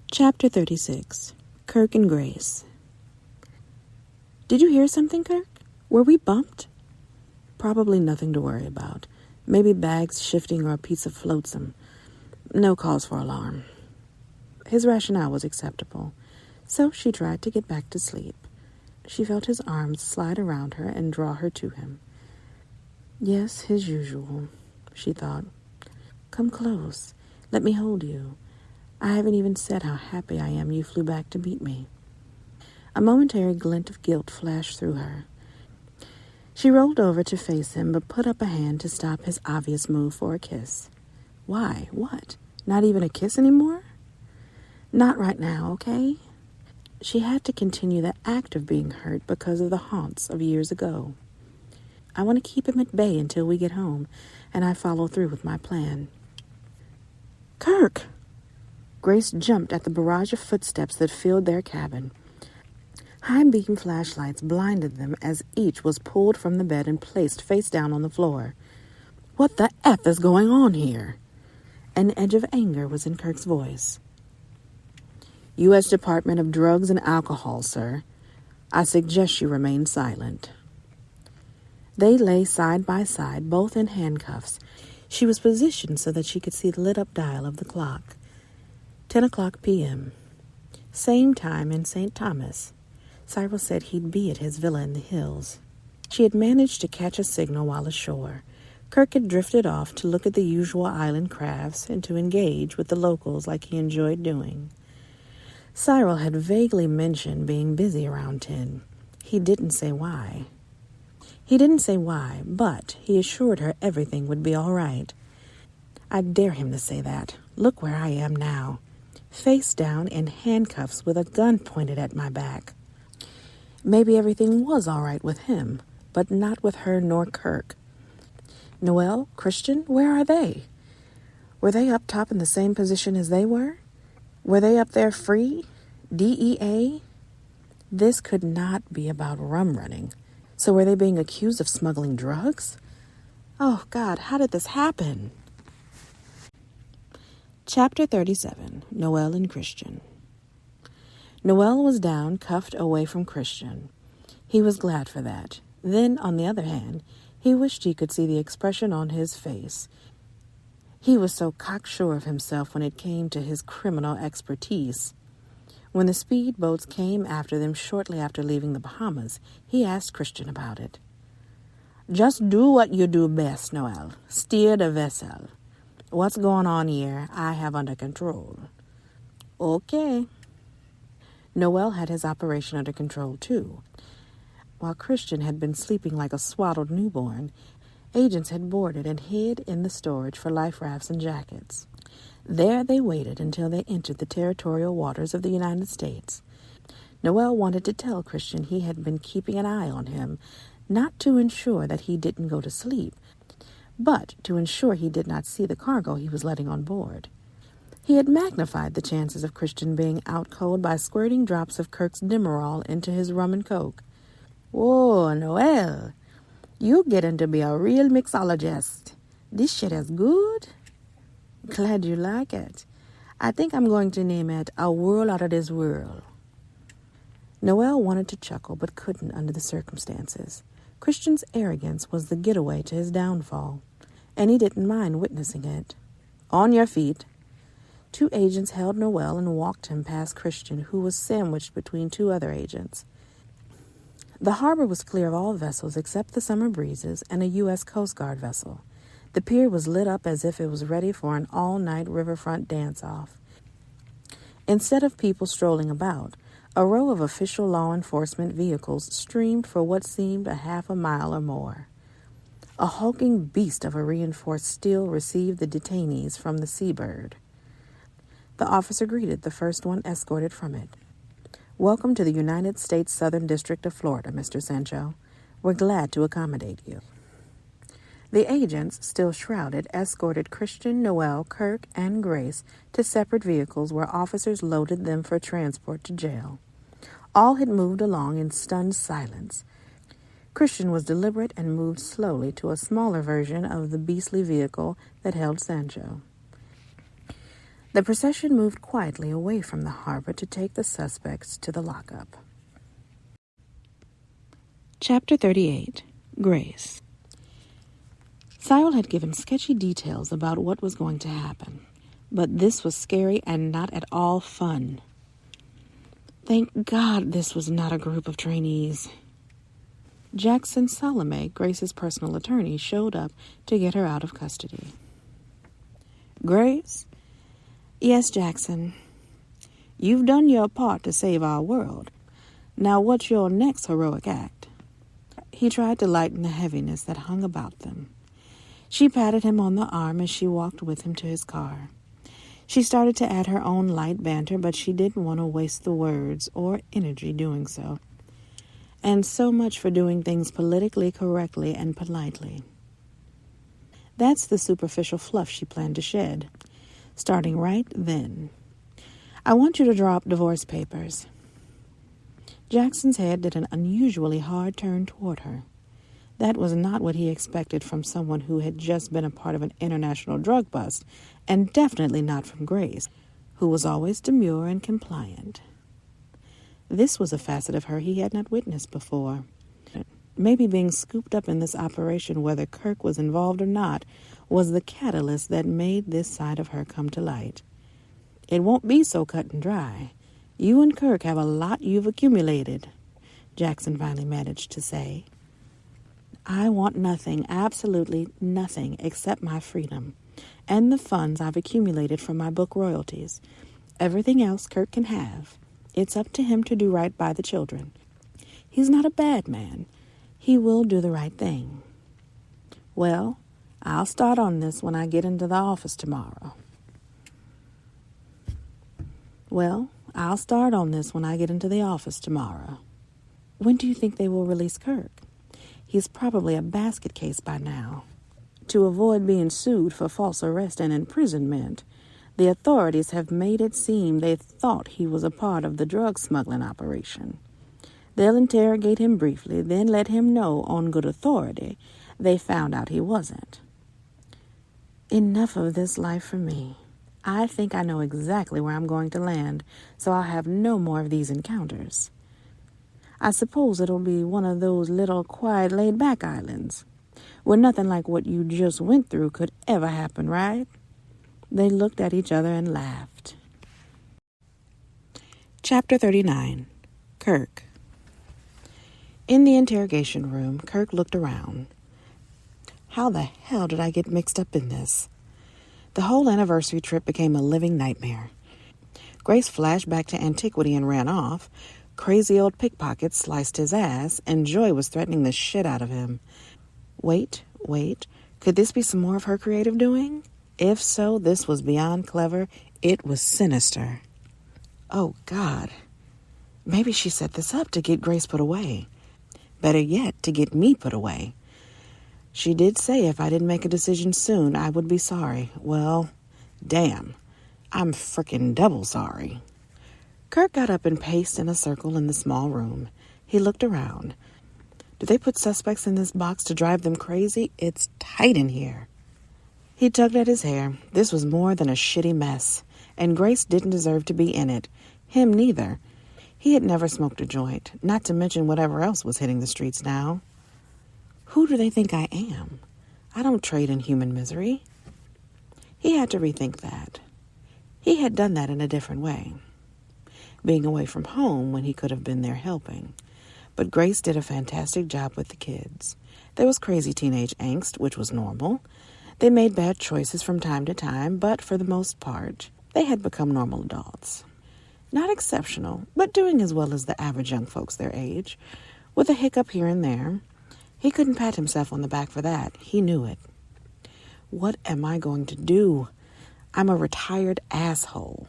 Chapter 36. Kirk and Grace. Did you hear something, Kirk? Were we bumped? Probably nothing to worry about. Maybe bags shifting or a piece of flotsam. No cause for alarm. His rationale was acceptable, so she tried to get back to sleep. She felt his arms slide around her and draw her to him. Yes, his usual, she thought. Come close. Let me hold you. I haven't even said how happy I am you flew back to meet me. A momentary glint of guilt flashed through her. She rolled over to face him, but put up a hand to stop his obvious move for a kiss. Why? What? Not even a kiss anymore? Not right now, okay? She had to continue the act of being hurt because of the haunts of years ago. I want to keep him at bay until we get home, and I follow through with my plan. Kirk! Grace jumped at the barrage of footsteps that filled their cabin. High-beam flashlights blinded them as each was pulled from the bed and placed face down on the floor. What the F is going on here? An edge of anger was in Kirk's voice. U.S. Department of Drugs and Alcohol, sir. I suggest you remain silent. They lay side by side, both in handcuffs. She was positioned so that she could see the lit-up dial of the clock. 10 o'clock p.m. Same time in St. Thomas. Cyril said he'd be at his villa in the hills. She had managed to catch a signal while ashore. Kirk had drifted off to look at the usual island crafts and to engage with the locals like he enjoyed doing. Cyril had vaguely mentioned being busy around 10. He didn't say why. But he assured her everything would be all right. I dare him to say that. Look where I am now. Face down in handcuffs with a gun pointed at my back. Maybe everything was all right with him, but not with her nor Kirk. Noelle, Christian, where are they? Were they up top in the same position as they were? Were they up there free? DEA? This could not be about rum running. So were they being accused of smuggling drugs? Oh, God, how did this happen? Chapter 37. Noelle and Christian. Noelle was down, cuffed away from Christian. He was glad for that. Then, on the other hand, he wished he could see the expression on his face. He was so cocksure of himself when it came to his criminal expertise. When the speedboats came after them shortly after leaving the Bahamas, he asked Christian about it. Just do what you do best, Noelle. Steer the vessel. What's going on here, I have under control. Okay. Noelle had his operation under control, too. While Christian had been sleeping like a swaddled newborn, agents had boarded and hid in the storage for life rafts and jackets. There they waited until they entered the territorial waters of the United States. Noelle wanted to tell Christian he had been keeping an eye on him, not to ensure that he didn't go to sleep, but to ensure he did not see the cargo he was letting on board. He had magnified the chances of Christian being out cold by squirting drops of Kirk's Demerol into his rum and coke. Whoa, Noelle, you getting to be a real mixologist. This shit is good. Glad you like it. I think I'm going to name it A Whirl Out of This World. Noelle wanted to chuckle, but couldn't under the circumstances. Christian's arrogance was the getaway to his downfall, and he didn't mind witnessing it. On your feet. 2 agents held Noelle and walked him past Christian, who was sandwiched between 2 other agents. The harbor was clear of all vessels except the Summer Breezes and a U.S. Coast Guard vessel. The pier was lit up as if it was ready for an all-night riverfront dance-off. Instead of people strolling about, a row of official law enforcement vehicles streamed for what seemed a half a mile or more. A hulking beast of a reinforced steel received the detainees from the Seabird. The officer greeted the first one escorted from it. Welcome to the United States Southern District of Florida, Mr. Sancho. We're glad to accommodate you. The agents, still shrouded, escorted Christian, Noelle, Kirk, and Grace to separate vehicles where officers loaded them for transport to jail. All had moved along in stunned silence. Christian was deliberate and moved slowly to a smaller version of the beastly vehicle that held Sancho. The procession moved quietly away from the harbor to take the suspects to the lockup. Chapter 38. Grace. Cyril had given sketchy details about what was going to happen, but this was scary and not at all fun. Thank God this was not a group of trainees. Jackson Salome, Grace's personal attorney, showed up to get her out of custody. Grace? Yes, Jackson. You've done your part to save our world. Now what's your next heroic act? He tried to lighten the heaviness that hung about them. She patted him on the arm as she walked with him to his car. She started to add her own light banter, but she didn't want to waste the words or energy doing so. And so much for doing things politically correctly and politely. That's the superficial fluff she planned to shed, starting right then. I want you to draw up divorce papers. Jackson's head did an unusually hard turn toward her. That was not what he expected from someone who had just been a part of an international drug bust, and definitely not from Grace, who was always demure and compliant. This was a facet of her he had not witnessed before. Maybe being scooped up in this operation, whether Kirk was involved or not, was the catalyst that made this side of her come to light. It won't be so cut and dry. You and Kirk have a lot you've accumulated, Jackson finally managed to say. I want nothing, absolutely nothing, except my freedom and the funds I've accumulated from my book royalties. Everything else Kirk can have. It's up to him to do right by the children. He's not a bad man. He will do the right thing. Well, I'll start on this when I get into the office tomorrow. When do you think they will release Kirk? He's probably a basket case by now. To avoid being sued for false arrest and imprisonment, the authorities have made it seem they thought he was a part of the drug smuggling operation. They'll interrogate him briefly, then let him know on good authority they found out he wasn't. Enough of this life for me. I think I know exactly where I'm going to land, so I'll have no more of these encounters. I suppose it'll be one of those little, quiet, laid-back islands, where nothing like what you just went through could ever happen, right? They looked at each other and laughed. Chapter 39. Kirk. In the interrogation room, Kirk looked around. How the hell did I get mixed up in this? The whole anniversary trip became a living nightmare. Grace flashed back to antiquity and ran off. Crazy old pickpockets sliced his ass, and Joy was threatening the shit out of him. Wait. Could this be some more of her creative doing? If so, this was beyond clever. It was sinister. Oh, God. Maybe she set this up to get Grace put away. Better yet, to get me put away. She did say if I didn't make a decision soon, I would be sorry. Well, damn. I'm frickin' double sorry. Kirk got up and paced in a circle in the small room. He looked around. Do they put suspects in this box to drive them crazy? It's tight in here. He tugged at his hair. This was more than a shitty mess, and Grace didn't deserve to be in it. Him neither. He had never smoked a joint, not to mention whatever else was hitting the streets now. Who do they think I am? I don't trade in human misery. He had to rethink that. He had done that in a different way, being away from home when he could have been there helping. But Grace did a fantastic job with the kids. There was crazy teenage angst, which was normal. They made bad choices from time to time, but for the most part, they had become normal adults. Not exceptional, but doing as well as the average young folks their age, with a hiccup here and there. He couldn't pat himself on the back for that. He knew it. What am I going to do? I'm a retired asshole.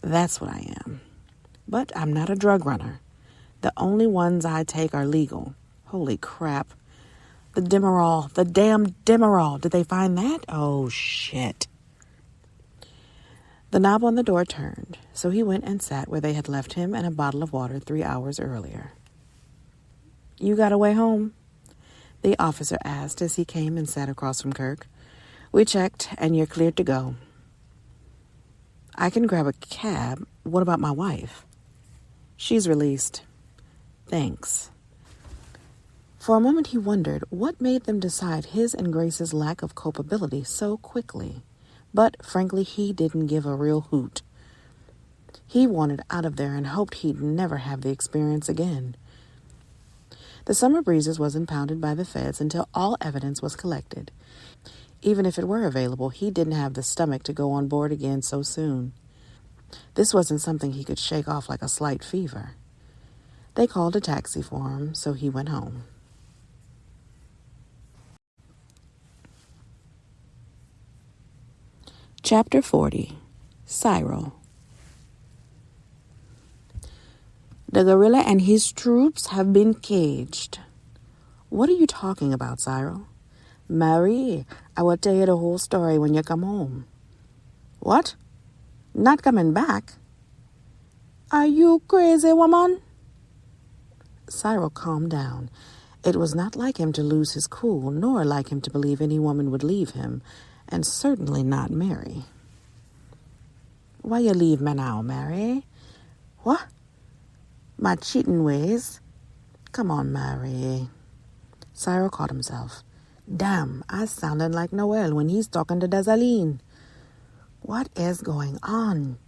That's what I am. But I'm not a drug runner. The only ones I take are legal. Holy crap. The Demerol. The damn Demerol. Did they find that? Oh, shit. The knob on the door turned, so he went and sat where they had left him and a bottle of water 3 hours earlier. You got a way home? The officer asked as he came and sat across from Kirk. We checked, and you're cleared to go. I can grab a cab. What about my wife? She's released. Thanks. For a moment he wondered what made them decide his and Grace's lack of culpability so quickly. But frankly, he didn't give a real hoot. He wanted out of there and hoped he'd never have the experience again. The Summer Breezes was impounded by the feds until all evidence was collected. Even if it were available, he didn't have the stomach to go on board again so soon. This wasn't something he could shake off like a slight fever. They called a taxi for him, so he went home. Chapter 40. Cyril. The gorilla and his troops have been caged. What are you talking about, Cyril? Marie, I will tell you the whole story when you come home. What? Not coming back? Are you crazy, woman? Cyril calmed down. It was not like him to lose his cool, nor like him to believe any woman would leave him, and certainly not Mary. Why you leave me now, Mary? What? My cheating ways? Come on, Mary. Cyril caught himself. Damn, I sounded like Noel when he's talking to Desaline. What is going on?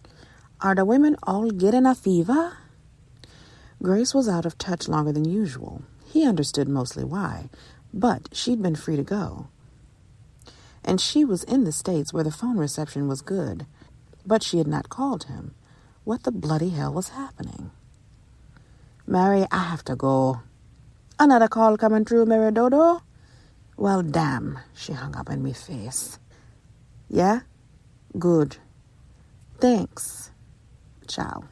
Are the women all getting a fever? Grace was out of touch longer than usual. He understood mostly why, but she'd been free to go. And she was in the States where the phone reception was good, but she had not called him. What the bloody hell was happening? Mary, I have to go. Another call coming through, Mary Dodo? Well, damn, she hung up in me face. Yeah? Good. Thanks. Ciao.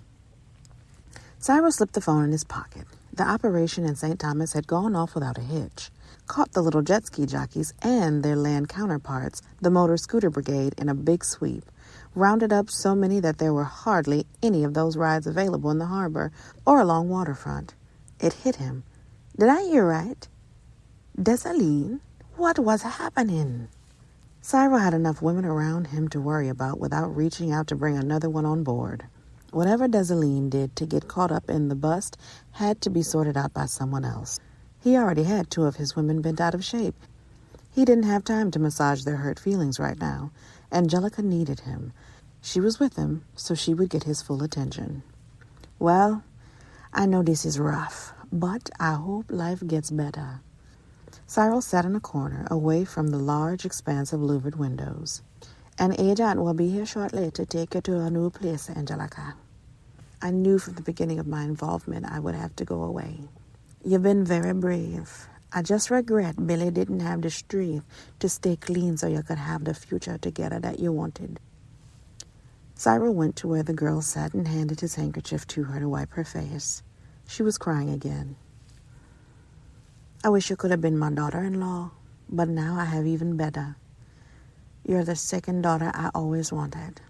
Cyril slipped the phone in his pocket. The operation in St. Thomas had gone off without a hitch. Caught the little jet ski jockeys and their land counterparts, the motor scooter brigade, in a big sweep. Rounded up so many that there were hardly any of those rides available in the harbor or along waterfront. It hit him. Did I hear right? Desaline? What was happening? Cyril had enough women around him to worry about without reaching out to bring another one on board. Whatever Desaline did to get caught up in the bust had to be sorted out by someone else. He already had 2 of his women bent out of shape. He didn't have time to massage their hurt feelings right now. Angelica needed him. She was with him, so she would get his full attention. Well, I know this is rough, but I hope life gets better. Cyril sat in a corner, away from the large expanse of louvered windows. An agent will be here shortly to take you to a new place, Angelica. I knew from the beginning of my involvement I would have to go away. You've been very brave. I just regret Billy didn't have the strength to stay clean so you could have the future together that you wanted. Cyril went to where the girl sat and handed his handkerchief to her to wipe her face. She was crying again. I wish you could have been my daughter-in-law, but now I have even better. You're the second daughter I always wanted.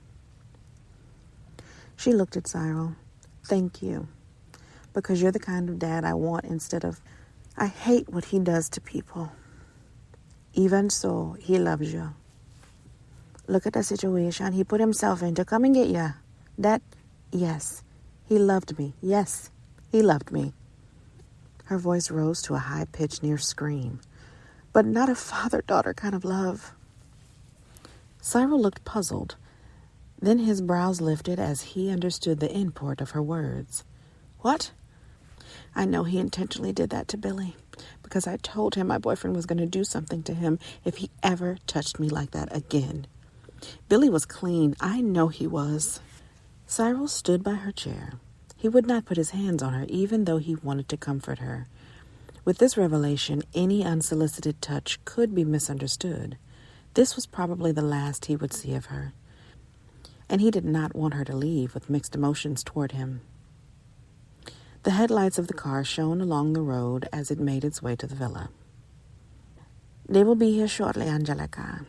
She looked at Cyril. Thank you, because you're the kind of dad I want instead of... I hate what he does to people. Even so, he loves you. Look at the situation he put himself in to come and get you. Yes, he loved me. Yes, he loved me. Her voice rose to a high-pitched near scream, but not a father-daughter kind of love. Cyril looked puzzled. Then his brows lifted as he understood the import of her words. What? I know he intentionally did that to Billy, because I told him my boyfriend was going to do something to him if he ever touched me like that again. Billy was clean. I know he was. Cyril stood by her chair. He would not put his hands on her, even though he wanted to comfort her. With this revelation, any unsolicited touch could be misunderstood. This was probably the last he would see of her, and he did not want her to leave with mixed emotions toward him. The headlights of the car shone along the road as it made its way to the villa. They will be here shortly, Angelica.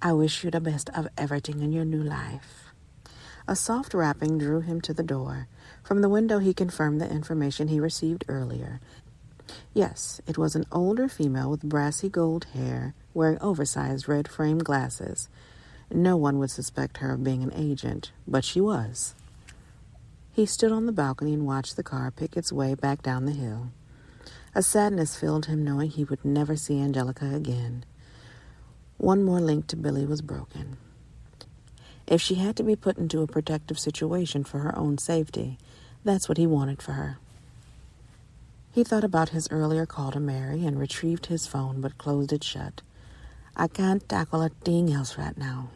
I wish you the best of everything in your new life. A soft rapping drew him to the door. From the window he confirmed the information he received earlier. Yes, it was an older female with brassy gold hair, wearing oversized red-framed glasses. No one would suspect her of being an agent, but she was. He stood on the balcony and watched the car pick its way back down the hill. A sadness filled him knowing he would never see Angelica again. One more link to Billy was broken. If she had to be put into a protective situation for her own safety, that's what he wanted for her. He thought about his earlier call to Mary and retrieved his phone but closed it shut. I can't tackle a thing else right now.